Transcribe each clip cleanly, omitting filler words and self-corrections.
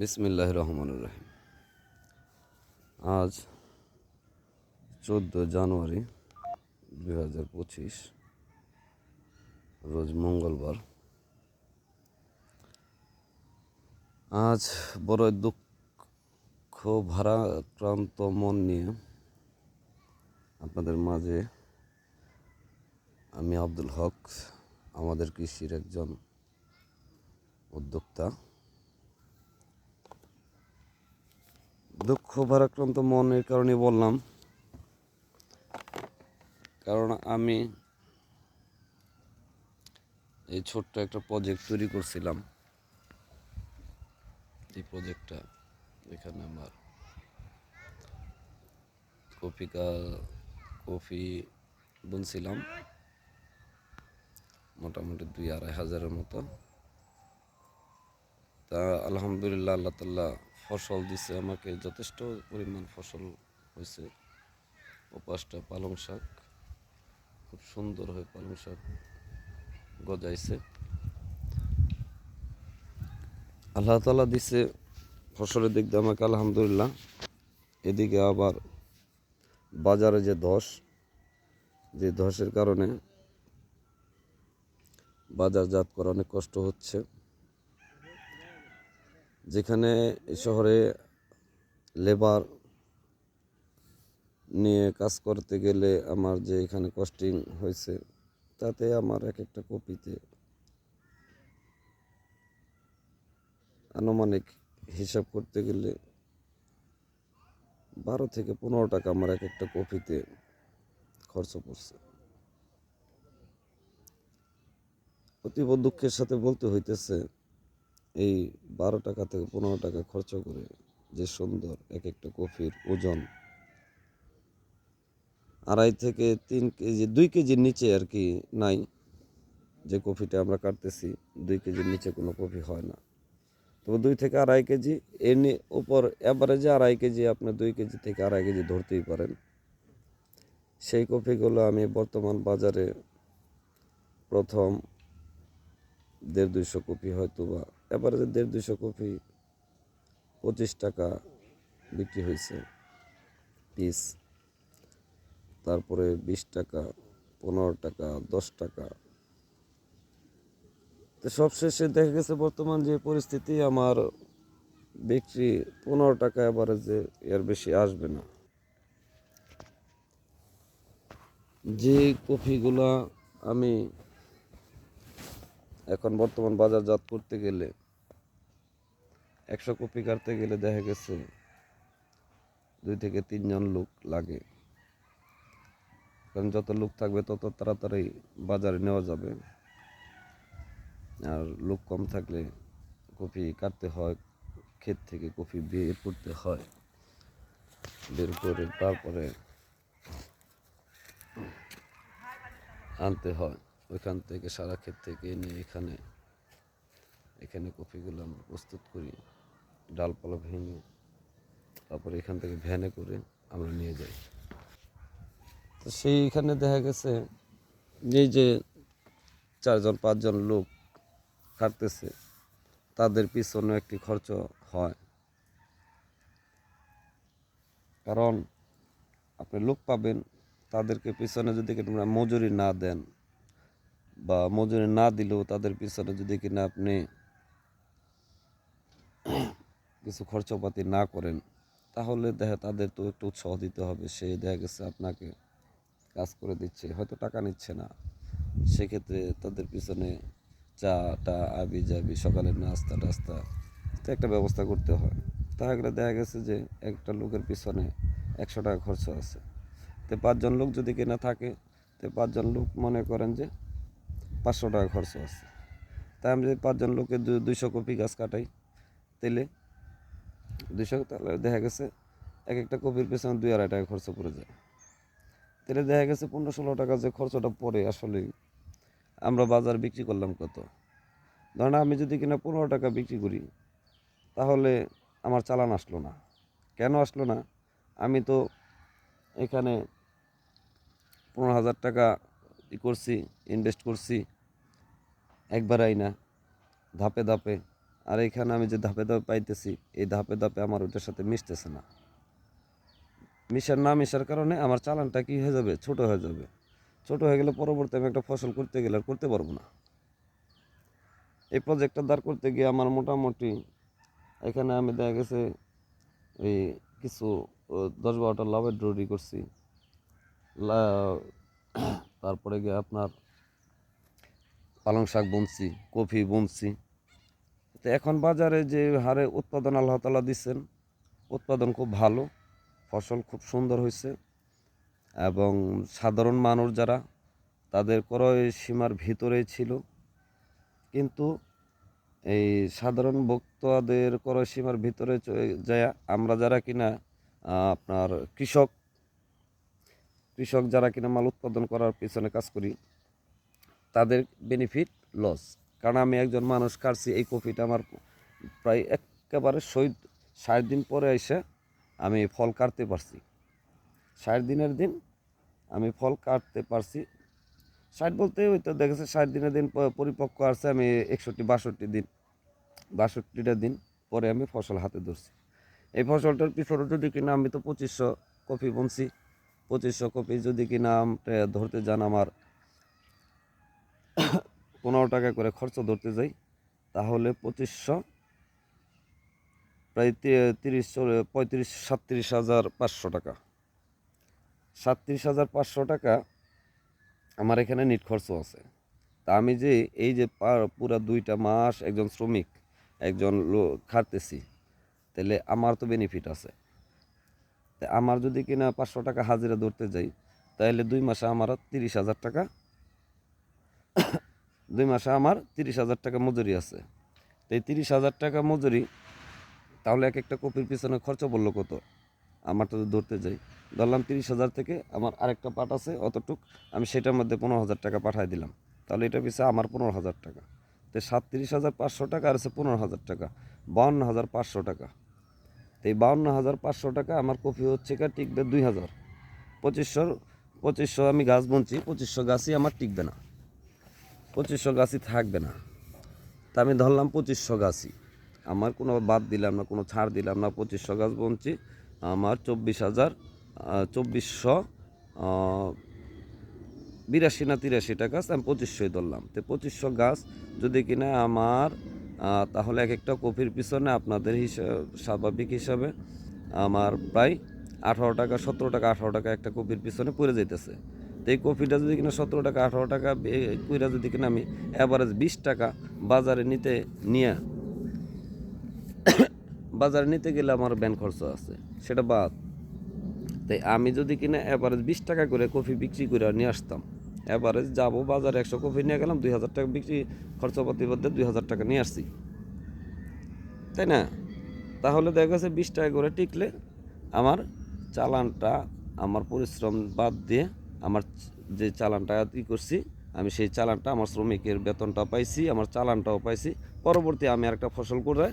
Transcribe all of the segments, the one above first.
বিসমিল্লাহির রহমানির রহিম। আজ 14 জানুয়ারি 2025, রোজ মঙ্গলবার। আজ বড় দুঃখ ভারাক্রান্ত মন নিয়ে আপনাদের মাঝে আমি আব্দুল হক, আমাদের কৃষির একজন উদ্যোক্তা। দুঃখ ভারাক্রান্ত মনের কারণে বললাম, কারণ আমি এই ছোট্ট একটা প্রজেক্ট তৈরি করছিলাম। এই প্রজেক্টটা এখানে আমার কফি বুনছিলাম, মোটামুটি 2-2.5 হাজারের মতো। তা আলহামদুলিল্লাহ, আল্লাহ তাআলা ফসল দিছে আমাকে, যথেষ্ট পরিমাণ ফসল হয়েছে। ও 5টা পালং শাক, খুব সুন্দর হয়ে পালং শাক গজাইছে। আল্লাহ তাআলা দিছে ফসলের দিক দিয়ে আমাকে, আলহামদুলিল্লাহ। এদিকে আবার বাজারে যে ধসের কারণে বাজারজাত করা অনেক কষ্ট হচ্ছে। যেখানে শহরে লেবার নিয়ে কাজ করতে গেলে আমার যে এখানে কস্টিং হয়েছে, তাতে আমার এক একটা কপিতে আনুমানিক হিসাব করতে গেলে 12 থেকে 15 টাকা আমার এক একটা কপিতে খরচ পড়ছে। অতীব দুঃখের সাথে বলতে হইতেছে, এই 12 টাকা থেকে 15 টাকা খরচ করে যে সুন্দর এক একটা কফির ওজন 2.5 থেকে 3 কেজি, 2 কেজির নিচে আর কি নাই। যে কফিটা আমরা কাটতেছি, 2 কেজির নিচে কোনো কফি হয় না। তবে 2 থেকে 2.5 কেজি, এর উপর অ্যাভারেজে 2.5 কেজি, আপনি 2 কেজি থেকে 2.5 কেজি ধরতেই পারেন। সেই কফিগুলো আমি বর্তমান বাজারে প্রথম 150-200 কপি, হয়তো বা অ্যাভারেজে 150-200 কপি 25 টাকা বিক্রি হয়েছে পিস। তারপরে 20 টাকা, 15 টাকা, 10 টাকা। তো সবশেষে দেখা গেছে বর্তমান যে পরিস্থিতি, আমার বিক্রি 15 টাকা অ্যাভারেজে, এর বেশি আসবে না। যে কফিগুলা আমি এখন বর্তমান বাজারজাত করতে গেলে, 100 কপি কাটতে গেলে দেখা গেছে 2 থেকে 3 জন লোক লাগে। কারণ যত লোক থাকবে তত তাড়াতাড়ি বাজারে নেওয়া যাবে। আর লোক কম থাকলে কফি কাটতে হয়, ক্ষেত থেকে কফি বের করতে হয়, বের করে তারপরে আনতে হয়। ওইখান থেকে সারা ক্ষেত থেকে এনে এখানে কফিগুলো আমরা প্রস্তুত করি, ডালপালা ভেঙে, তারপরে এখান থেকে ভ্যানে করে আমরা নিয়ে যাই। তো সেইখানে দেখা গেছে যে 4-5 জন লোক কাটতেছে, তাদের পিছনে একটি খরচ হয়। কারণ আপনি লোক পাবেন, তাদেরকে পিছনে যদি কিনা মজুরি না দেন, বা মজুরি না দিলেও তাদের পিছনে যদি কিনা আপনি কিছু খরচপাতি না করেন, তাহলে তাদের তো একটু উৎসাহ দিতে হবে। সে দেখা গেছে আপনাকে কাজ করে দিচ্ছে, হয়তো টাকা নিচ্ছে না। সেক্ষেত্রে তাদের পিছনে চাটা, আবি যাবি, সকালের নাস্তা টাস্তা, তো একটা ব্যবস্থা করতে হয়। তাহলে দেখা গেছে যে একটা লোকের পিছনে 100 টাকা খরচ আছে। তো 5 জন লোক যদি কিনা থাকে, তো 5 জন লোক মনে করেন যে 500 টাকা খরচ আছে। তাই আমি যদি 5 জন লোকে 200 কপি গাছ কাটাই, তাহলে 200, তাহলে দেখা গেছে এক একটা কপির পেছনে 2-2.5 টাকা খরচ পড়ে যায়। তাহলে দেখা গেছে 15-16 টাকা যে খরচটা পড়ে, আসলে আমরা বাজার বিক্রি করলাম কত? ধরেন আমি যদি কিনা 15 টাকা বিক্রি করি, তাহলে আমার চালান আসলো না। কেন আসলো না? আমি তো এখানে 15,000 টাকা করছি, ইনভেস্ট করছি, একবার না, ধাপে ধাপে। আর এখানে আমি যে ধাপে ধাপে পাইতেছি, এই ধাপে ধাপে আমার ওইটার সাথে মিশতেছে না। মিশার কারণে আমার চালানটা কী হয়ে যাবে, ছোট হয়ে যাবে। ছোট হয়ে গেলে পরবর্তী আমি একটা ফসল করতে গেলে আর করতে পারবো না। এই প্রজেক্টটা দাঁড় করতে গিয়ে আমার মোটামুটি এখানে আমি দেখা গেছে এই কিছু 10-12টা লাভের ড্ররি করছি। তারপরে গিয়ে আপনার পালং শাক বুনছি, কফি বুনছি। তো এখন বাজারে যে হারে উৎপাদন আল্লাহ তাআলা দিচ্ছেন, উৎপাদন খুব ভালো, ফসল খুব সুন্দর হয়েছে। এবং সাধারণ মানুষ যারা, তাদের ক্রয় সীমার ভিতরেই ছিল। কিন্তু এই সাধারণ ভোক্তাদের ক্রয় সীমার ভিতরে যায় আমরা যারা কিনা আপনার কৃষক যারা কিনা মাল উৎপাদন করার পিছনে কাজ করি, তাদের বেনিফিট লস। কারণ আমি একজন মানুষ কাটছি, এই কপিটা আমার প্রায় একেবারে 60 দিন পরে এসে আমি ফল কাটতে পারছি। 60 দিনের দিন আমি ফল কাটতে পারছি। 60 বলতে ওই তো দেখেছে 60 দিনের দিন পরিপক্ক আসছে, আমি 62টা দিন পরে আমি ফসল হাতে ধরছি। এই ফসলটার পিছনে যদি কিনা আমি তো 2500 কপি বুনছি, 2500 কপি যদি কিনা ধরতে যান আমার 15 টাকা করে খরচ ধরতে যাই, তাহলে 2500 প্রায় 37,500 টাকা। 37,500 টাকা আমার এখানে নিট খরচ আছে। তা আমি যে এই যে পুরা 2টা মাস একজন শ্রমিক, একজন খাটতেছি, তাহলে আমার তো বেনিফিট আছে। তা আমার যদি কিনা 500 টাকা হাজিরা ধরতে যাই, তাহলে 2 মাসে আমার 30,000 টাকা, 2 মাসে আমার 30,000 টাকা মজুরি আছে। তো এই 30,000 টাকা মজুরি, তাহলে এক একটা কপির পিছনে খরচ বললো কত, আমার তো ধরতে যাই, ধরলাম 30,000 থেকে আমার আরেকটা পার্ট আছে অতটুক, আমি সেটার মধ্যে 15,000 টাকা পাঠাই দিলাম, তাহলে এটা পিছিয়ে আমার 15,000 টাকা। তো 37,500 টাকা আর আছে 15,000 টাকা, 52,500 টাকা। তো এই 52,500 টাকা আমার কপি হচ্ছে টিকবে 2,000। 2500 আমি গাছ বুনছি, 2500 গাছই আমার টিকবে না, 2500 গাছই থাকবে না। তা আমি ধরলাম 2500 গাছই, আমার কোনো বাদ দিলাম না, কোনো ছাড় দিলাম না, 2500 গাছ বুনছি, আমার 24,000 82 না 83 টাকা আমি 2500 ধরলাম। তো 2500 গাছ যদি কিনা আমার তাহলে এক একটা কপির পিছনে আপনাদের স্বাভাবিক হিসাবে আমার প্রায় 18 টাকা 17 টাকা 18 টাকা একটা কপির পিছনে পড়ে যাইতেছে। তো এই কপিটা যদি কিনা 17 টাকা 18 টাকা কইরা যদি কিনা আমি অ্যাভারেজ 20 টাকা বাজারে নিতে গেলে আমার ব্যান খরচ আছে, সেটা বাদ। তাই আমি যদি কিনা অ্যাভারেজ 20 টাকা করে কফি বিক্রি করে নিয়ে আসতাম, অ্যাভারেজ যাবো বাজারে 100 কফি নিয়ে গেলাম, 2,000 টাকা বিক্রি খরচপাতি বাদে 2,000 টাকা নিয়ে আসছি, তাই না? তাহলে দেখা গেছে 20 টাকা করে টিকলে আমার চালানটা, আমার পরিশ্রম বাদ দিয়ে আমার যে চালানটা করছি, আমি সেই চালানটা, আমার শ্রমিকের বেতনটা পাইছি, আমার চালানটাও পাইছি। পরবর্তী আমি আরেকটা ফসল করে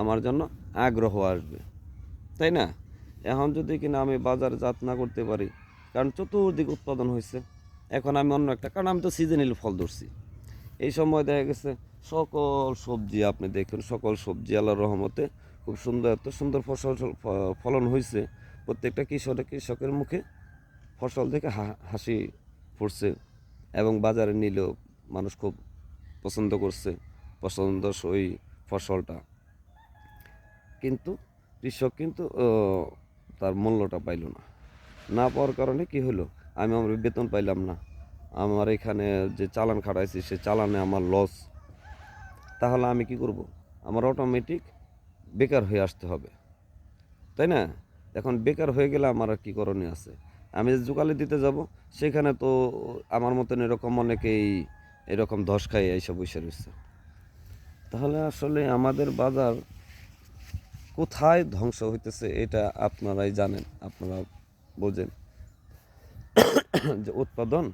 আমার জন্য আগ্রহ আসবে, তাই না? এখন যদি কিনা আমি বাজারে জাত না করতে পারি, কারণ চতুর্দিক উৎপাদন হয়েছে, এখন আমি অন্য একটা, কারণ আমি তো সিজনাল ফল ধরছি। এই সময় দেখা গেছে সকল সবজি, আপনি দেখুন সকল সবজি আল্লাহর রহমতে খুব সুন্দর, এত সুন্দর ফসল ফলন হয়েছে, প্রত্যেকটা কৃষকের মুখে ফসল দেখে হাসি ফুটছে, এবং বাজারে নিলেও মানুষ খুব পছন্দ করছে, পছন্দসই ফসলটা। কিন্তু কৃষক কিন্তু তার মূল্যটা পাইল না, না পাওয়ার কারণে কি হলো, আমি আমার বেতন পাইলাম না, আমার এখানে যে চালান খাটাইছি সে চালানে আমার লস। তাহলে আমি কি করব, আমার অটোমেটিক বেকার হয়ে আসতে হবে, তাই না? এখন বেকার হয়ে গেলে আমার আর কী করণীয় আছে? আমি যে জোকালি দিতে যাব, সেখানে তো আমার মতন এরকম অনেকেই এরকম ধস খাই এইসব বসে রয়েছে। তাহলে আসলে আমাদের বাজার কোথায় ধ্বংস হইতেছে এটা আপনারাই জানেন, আপনারা বোঝেন যে উৎপাদন,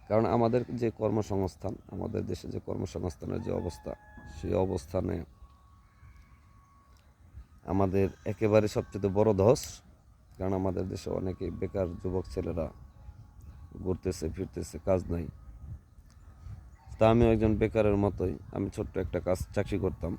কারণ আমাদের যে কর্মসংস্থান, আমাদের দেশে যে কর্মসংস্থানের যে অবস্থা, সেই অবস্থানে আমাদের একেবারে সবচেয়ে বড় ধস। কারণ আমাদের দেশে অনেকে বেকার যুবক ছেলেরা ঘুরতেছে ফিরতেছে, কাজ নাই। তা আমিও একজন বেকারের মতোই, আমি ছোট্ট একটা চাকরি করতাম।